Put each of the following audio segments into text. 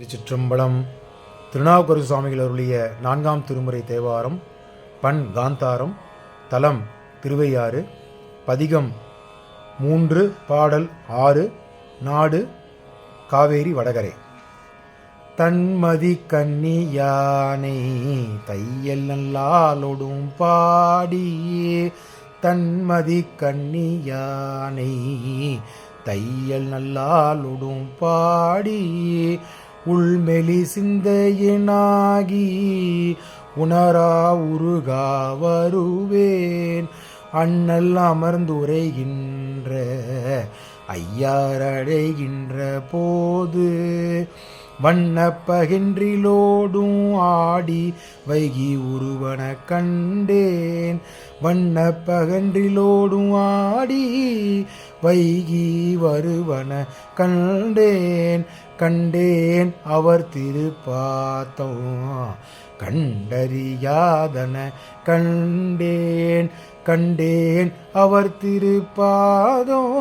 திருச்சிற்றம்பலம். திருநாவுக்கரசு சுவாமிகள் அருளிய 4ஆம் திருமுறை தேவாரம். பண் காந்தாரம். தலம் திருவையாறு. பதிகம் 3, பாடல் 6. நாடு காவேரி வடகரை. தன்மதி கன்னி யானை தையல் நல்லாலொடும் பாடியே. தன்மதி கன்னி யானை தையல் நல்லாலொடும் பாடியே. உள்மெலி சிந்தையினாகி உணரா உருகா வருவேன். அண்ணல் அமர்ந்துரைகின்ற ஐயாரடைகின்ற போது வண்ணப்பகின்றிலோடும் ஆடி வைகி உருவன கண்டேன். வண்ணப்பகன்றிலோடும் ஆடி வைகி வருவன கண்டேன். கண்டேன் அவர் திருப்பாதம் கண்டறியாதன கண்டேன். கண்டேன் அவர் திருப்பாதம்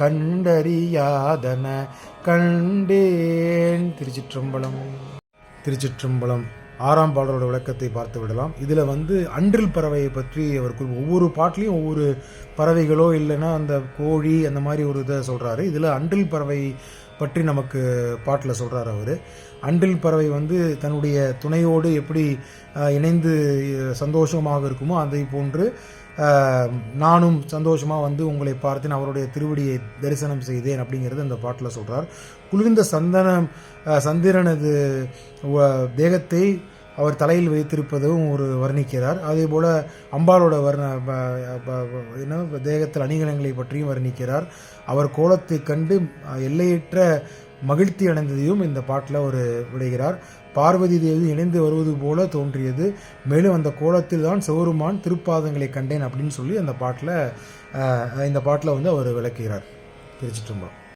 கண்டறியாதன கண்டேன். திருச்சிற்றம்பலம். திருச்சிற்றம்பலம். 6ஆம் பாடலோட விளக்கத்தை பார்த்து விடலாம். இதில் அன்றில் பறவையை பற்றி அவர் ஒவ்வொரு பாட்டிலையும் ஒவ்வொரு பறவைகளோ இல்லைன்னா அந்த கோழி அந்த மாதிரி ஒரு இதை சொல்கிறாரு. இதில் அன்றில் பறவை பற்றி நமக்கு பாட்டில் சொல்கிறார் அவர். அன்றில் பறவை தன்னுடைய துணையோடு எப்படி இணைந்து சந்தோஷமாக இருக்குமோ அதை போன்று நானும் சந்தோஷமாக உங்களை பார்த்தேன், அவருடைய திருவடியை தரிசனம் செய்தேன் அப்படிங்கிறது அந்த பாட்டில் சொல்கிறார். குளிர்ந்த சந்திரனது தேகத்தை அவர் தலையில் வைத்திருப்பதும் ஒரு வர்ணிக்கிறார். அதே போல் அம்பாளோட தேகத்தில் அணிகலன்களை பற்றியும் வர்ணிக்கிறார். அவர் கோலத்தை கண்டு எல்லையற்ற மகிழ்ச்சி அடைந்ததையும் இந்த பாட்டில் ஒரு விடுகிறார். பார்வதி தேவி இணைந்து வருவது போல தோன்றியது, மேலும் அந்த கோலத்தில் தான் சிவருமான் திருப்பாதங்களை கண்டேன் அப்படின்னு சொல்லி இந்த பாட்டில் அவர் விளக்குகிறார். திருச்சிற்றம்பலம்.